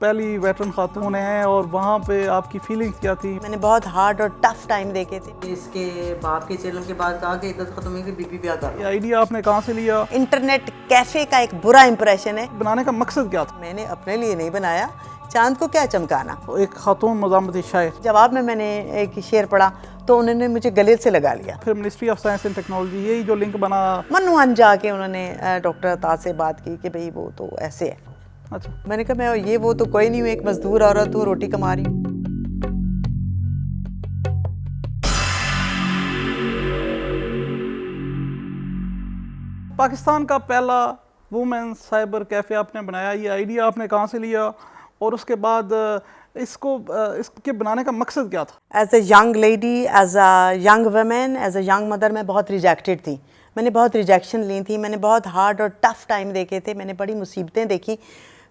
پہلی ویٹرن خاتون ہیں اور وہاں پہ آپ کی فیلنگز کیا تھی؟ میں نے بہت ہارڈ اور ٹف ٹائم دیکھے تھے. اس کے باپ کے چینل کے بعد کہا کہ عدت ختم ہوئی کہ بی بی بیاہ کر. یہ آئیڈیا آپ نے کہاں سے لیا؟ انٹرنیٹ کیفے کا ایک برا امپریشن ہے. بنانے کا مقصد کیا تھا؟ میں نے اپنے لیے نہیں بنایا، چاند کو کیا چمکانا. ایک خاتون مزاحمتی شاعر. جواب میں نے ایک شعر پڑھا تو انہوں نے مجھے گلے سے لگا لیا. پھر ministry of science and technology یہی جو لنک بنا. منوان جا کے انہوں نے ڈاکٹر عطا سے بات کی کہ بھئی وہ تو ایسے ہے. اچھا. میں نے کہا میں یہ وہ تو کوئی نہیں ہوں، ایک مزدور عورت ہوں، روٹی کما رہی ہوں. پاکستان کا پہلا وومن سائبر کیفے آپ نے بنایا، یہ آئیڈیا آپ نے کہاں سے لیا اور اس کے بعد اس کے بنانے کا مقصد کیا تھا؟ As a young lady, as a young women, as a young mother میں بہت ریجیکٹڈ تھی. میں نے بہت ریجیکشن لی تھی، میں نے بہت ہارڈ اور ٹف ٹائم دیکھے تھے، میں نے بڑی مصیبتیں دیکھی.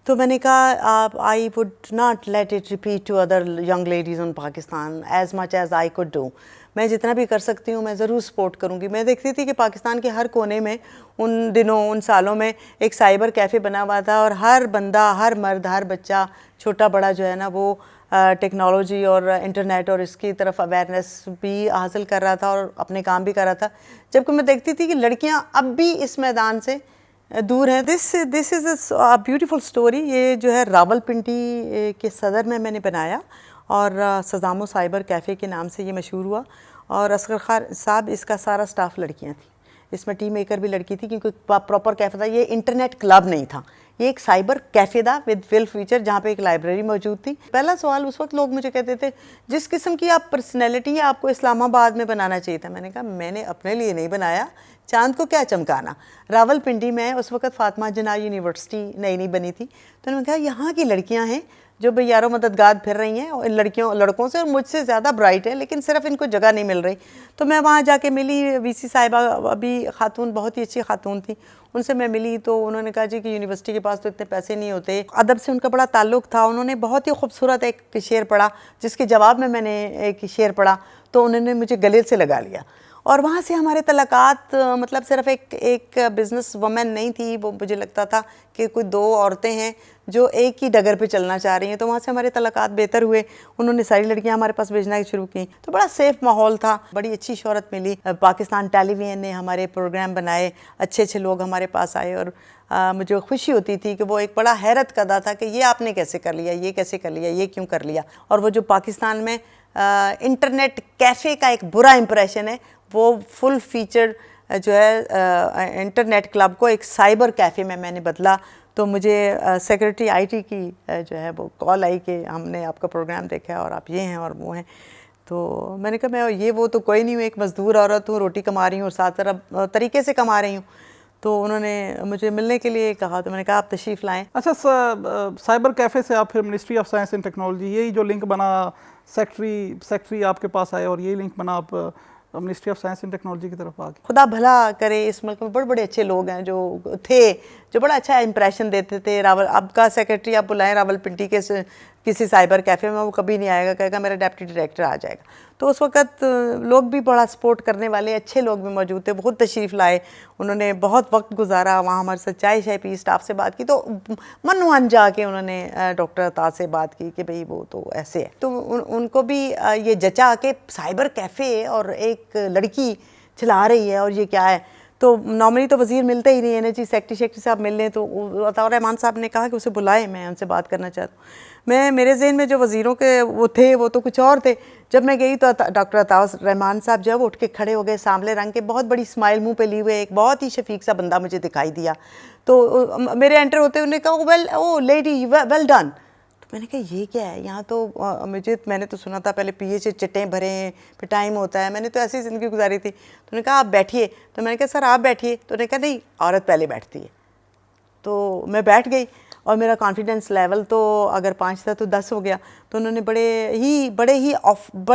تو میں نے کہا I would not let it repeat to other young ladies in Pakistan as much as I could do. میں جتنا بھی کر سکتی ہوں میں ضرور سپورٹ کروں گی. میں دیکھتی تھی کہ پاکستان کے ہر کونے میں ان دنوں، ان سالوں میں ایک سائبر کیفے بنا ہوا تھا اور ہر بندہ، ہر مرد، ہر بچہ، چھوٹا بڑا جو ہے نا وہ ٹیکنالوجی اور انٹرنیٹ اور اس کی طرف اویئرنیس بھی حاصل کر رہا تھا اور اپنے کام بھی کر رہا تھا. جبکہ میں دیکھتی تھی کہ لڑکیاں اب بھی اس میدان سے دور ہیں. دس از اے بیوٹیفل اسٹوری. یہ جو ہے راول پنڈی کے صدر میں نے بنایا اور سزامو سائبر کیفے کے نام سے یہ مشہور ہوا. اور اصغر خان صاحب، اس کا سارا سٹاف لڑکیاں تھیں. اس میں ٹیم میکر بھی لڑکی تھی کیونکہ پراپر کیفے تھا. یہ انٹرنیٹ کلب نہیں تھا، یہ ایک سائبر کیفے تھا ود فل فیچر جہاں پہ ایک لائبریری موجود تھی. پہلا سوال اس وقت لوگ مجھے کہتے تھے جس قسم کی آپ پرسنالٹی ہے آپ کو اسلام آباد میں بنانا چاہیے تھا. میں نے کہا میں نے اپنے لیے نہیں بنایا، چاند کو کیا چمکانا. راول پنڈی میں اس وقت فاطمہ جناح یونیورسٹی نئی بنی تھی. تو انہوں نے کہا یہاں کی لڑکیاں ہیں جو بھئی یارو مددگار پھر رہی ہیں اور لڑکوں سے اور مجھ سے زیادہ برائٹ ہیں، لیکن صرف ان کو جگہ نہیں مل رہی. تو میں وہاں جا کے ملی وی سی صاحبہ، ابھی خاتون، بہت ہی اچھی خاتون تھی. ان سے میں ملی تو انہوں نے کہا جی کہ یونیورسٹی کے پاس تو اتنے پیسے نہیں ہوتے. ادب سے ان کا بڑا تعلق تھا. انہوں نے بہت ہی خوبصورت ایک شعر پڑھا جس کے جواب میں نے ایک شعر پڑھا تو انہوں نے مجھے گلے سے لگا لیا. اور وہاں سے ہمارے تعلقات، مطلب صرف ایک بزنس وومن نہیں تھی وہ، مجھے لگتا تھا کہ کوئی دو عورتیں ہیں جو ایک ہی ڈگر پہ چلنا چاہ رہی ہیں. تو وہاں سے ہمارے تعلقات بہتر ہوئے. انہوں نے ساری لڑکیاں ہمارے پاس بھیجنا شروع کی تو بڑا سیف ماحول تھا، بڑی اچھی شہرت ملی. پاکستان ٹیلی ویژن نے ہمارے پروگرام بنائے، اچھے لوگ ہمارے پاس آئے اور مجھے خوشی ہوتی تھی کہ وہ ایک بڑا حیرت کردہ تھا کہ یہ آپ نے کیسے کر لیا، یہ کیسے کر لیا، یہ کیوں کر لیا. اور وہ جو پاکستان میں انٹرنیٹ کیفے کا ایک برا امپریشن ہے، وہ فل فیچر جو ہے انٹرنیٹ کلب کو ایک سائبر کیفے میں نے بدلا. تو مجھے سیکرٹری آئی ٹی کی جو ہے وہ کال آئی کہ ہم نے آپ کا پروگرام دیکھا ہے اور آپ یہ ہیں اور وہ ہیں. تو میں نے کہا میں یہ وہ تو کوئی نہیں ہوں، ایک مزدور عورت ہوں، روٹی کما رہی ہوں اور ساتھ طریقے سے کما رہی ہوں. تو انہوں نے مجھے ملنے کے لیے کہا تو میں نے کہا آپ تشریف لائیں. اچھا، سائبر کیفے سے آپ پھر ministry of science and technology یہی جو لنک بنا، سیکٹری آپ کے پاس آئے اور یہی لنک بنا آپ ministry of science and technology کی طرف آ گئے. خدا بھلا کرے، اس ملک میں بڑے اچھے لوگ ہیں جو تھے، جو بڑا اچھا امپریشن دیتے تھے. اب کا سیکرٹری آپ بلائیں راول پنڈی کے کسی سائبر کیفے میں، وہ کبھی نہیں آئے گا، کہے گا میرا ڈیپٹی ڈائریکٹر آ جائے گا. تو اس وقت لوگ بھی بڑا سپورٹ کرنے والے اچھے لوگ بھی موجود تھے، بہت تشریف لائے. انہوں نے بہت وقت گزارا وہاں، ہمارے ساتھ چائے شائے پی، اسٹاف سے بات کی. تو منوان جا کے انہوں نے ڈاکٹر عطا سے بات کی کہ بھئی وہ تو ایسے ہے. تو ان کو بھی یہ جچا کہ سائبر کیفے اور ایک لڑکی چلا رہی ہے اور یہ کیا ہے. تو نارملی تو وزیر ملتے ہی نہیں ہیں جی، سیکرٹری صاحب مل لیں. تو عطاء الرحمان صاحب نے کہا کہ اسے بلائے، میں ان سے بات کرنا چاہتا ہوں. میرے ذہن میں جو وزیروں کے وہ تھے وہ تو کچھ اور تھے. جب میں گئی تو ڈاکٹر عطاء الرحمان صاحب جو ہے وہ اٹھ کے کھڑے ہو گئے، سانولے رنگ کے، بہت بڑی اسمائل منہ پہ لیے ہوئے، ایک بہت ہی شفیق سا بندہ مجھے دکھائی دیا. تو میرے انٹر ہوتے انہوں نے کہا او لیڈی ویل ڈن. میں نے کہا یہ کیا ہے یہاں؟ تو میں نے تو سنا تھا پہلے پی ایچ چٹیں بھرے ہیں، پھر ٹائم ہوتا ہے. میں نے تو ایسی زندگی گزاری تھی. تو انہوں نے کہا آپ بیٹھیے. تو میں نے کہا سر آپ بیٹھیے. تو انہوں نے کہا نہیں، عورت پہلے بیٹھتی ہے. تو میں بیٹھ گئی اور میرا کانفیڈنس لیول تو اگر 5 تھا تو 10 ہو گیا. تو انہوں نے بڑے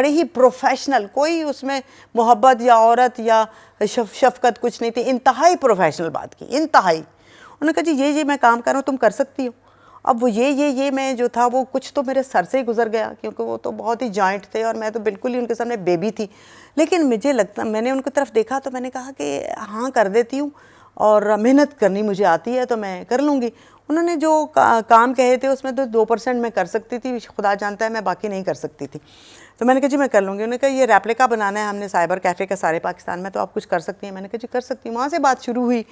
ہی پروفیشنل، کوئی اس میں محبت یا عورت یا شفقت کچھ نہیں تھی، انتہائی پروفیشنل بات کی، انتہائی. انہوں نے کہا جی یہ میں کام کر رہا ہوں، تم کر سکتی ہو. اب وہ یہ میں جو تھا وہ کچھ تو میرے سر سے ہی گزر گیا کیونکہ وہ تو بہت ہی جوائنٹ تھے اور میں تو بالکل ہی ان کے سامنے بیبی تھی. لیکن مجھے لگتا، میں نے ان کی طرف دیکھا تو میں نے کہا کہ ہاں کر دیتی ہوں اور محنت کرنی مجھے آتی ہے تو میں کر لوں گی. انہوں نے جو کام کہے تھے اس میں تو 2% میں کر سکتی تھی, خدا جانتا ہے میں باقی نہیں کر سکتی تھی. تو میں نے کہا جی میں کر لوں گی. انہوں نے کہا یہ ریپلیکا بنانا ہے ہم نے سائبر کیفے کا سارے پاکستان میں, تو آپ کچھ کر سکتی ہیں. میں نے کہا جی کر سکتی ہوں. وہاں سے بات شروع ہوئی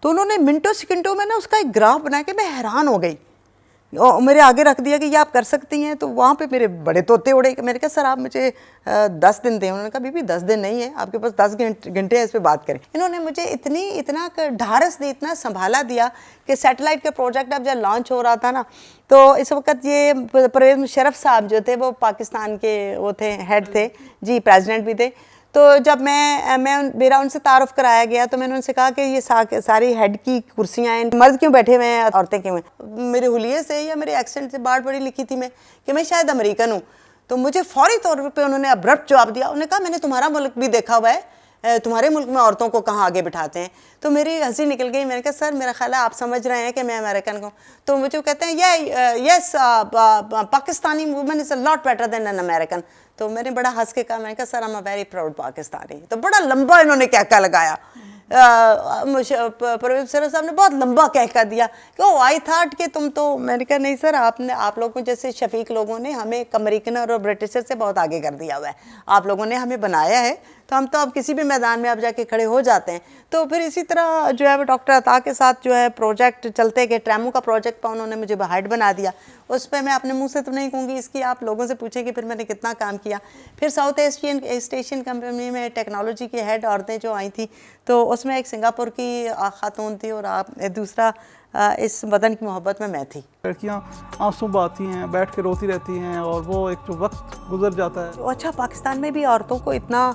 تو انہوں نے منٹوں سیکنڈوں میں نا اس کا ایک گراف بنا کے میں حیران ہو گئی, میرے آگے رکھ دیا کہ یہ آپ کر سکتی ہیں. تو وہاں پہ میرے بڑے طوطے اڑے. میں نے کہا سر آپ مجھے 10 دن دیں. انہوں نے کہا بی 10 دن نہیں ہے آپ کے پاس, 10 گھنٹے اس پہ بات کریں. انہوں نے مجھے اتنا ڈھارس دی, اتنا سنبھالا دیا کہ سیٹلائٹ کا پروجیکٹ اب جب لانچ ہو رہا تھا نا, تو اس وقت یہ پرویز مشرف صاحب جو تھے وہ پاکستان کے وہ تھے, ہیڈ تھے جی, پریزیڈنٹ بھی تھے. تو جب میرا ان سے تعارف کرایا گیا تو میں نے ان سے کہا کہ یہ ساری ہیڈ کی کرسیاں ہیں, مرد کیوں بیٹھے ہوئے ہیں, عورتیں کیوں ہیں. میرے حلیے سے یا میرے ایکسنٹ سے بات بڑی لکھی تھی میں کہ میں شاید امریکن ہوں. تو مجھے فوری طور پہ انہوں نے ابرپٹ جواب دیا. انہوں نے کہا میں نے تمہارا ملک بھی دیکھا ہوا ہے, تمہارے ملک میں عورتوں کو کہاں آگے بٹھاتے ہیں. تو میری ہنسی نکل گئی. میں نے کہا سر میرا خیال ہے آپ سمجھ رہے ہیں کہ میں امریکن ہوں. تو مجھے کہتے ہیں yes Pakistani woman is a lot better than an American. تو میں نے بڑا ہنس کے کہا, میں نے کہا sir am a very proud Pakistani. تو بڑا لمبا انہوں نے کہکا لگایا. پرویز مشرف صاحب نے بہت لمبا کہکا دیا کہ او آئی تھاٹ کہ تم تو. میں نے کہا نہیں سر, آپ لوگوں جیسے شفیق لوگوں نے ہمیں امریکن اور برٹشر سے بہت آگے کر دیا ہوا ہے. آپ لوگوں نے ہمیں بنایا ہے تو ہم تو اب کسی بھی میدان میں آپ جا کے کھڑے ہو جاتے ہیں. تو پھر اسی طرح جو ہے وہ ڈاکٹر عطا کے ساتھ جو ہے پروجیکٹ چلتے گئے. ٹریمو کا پروجیکٹ پہ انہوں نے مجھے ہیڈ بنا دیا. اس پہ میں اپنے منہ سے تو نہیں کہوں گی, اس کی آپ لوگوں سے پوچھیں کہ پھر میں نے کتنا کام کیا. پھر ساؤتھ ایسٹ ایشین کمپنی میں ٹیکنالوجی کی ہیڈ عورتیں جو آئی تھیں, تو اس میں ایک سنگاپور کی خاتون تھی اور دوسرا اس وطن کی محبت میں تھی. لڑکیاں آنسو بہاتی ہیں, بیٹھ کے روتی رہتی ہیں, اور وہ ایک جو وقت گزر جاتا ہے. اچھا پاکستان میں بھی عورتوں کو اتنا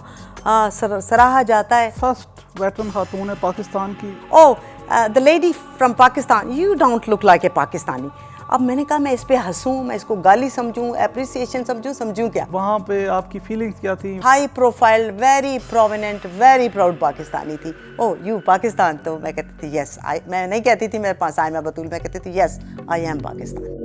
سراہا جاتا ہے. فرسٹ ویٹرن خاتون ہے پاکستان کی. او the lady from Pakistan, you don't look like a Pakistani. اب میں نے کہا میں اس پہ ہنسوں, میں اس کو گالی سمجھوں, اپریسیشن سمجھوں کیا. وہاں پہ آپ کی فیلنگز کیا تھی؟ High profile, very prominent, very proud Pakistani تھی. او یو پاکستان. تو میں کہتی تھی یس, میں نہیں کہتی تھی میرے پاس آئمہ بطول, میں کہتی تھی یس آئی ایم پاکستان.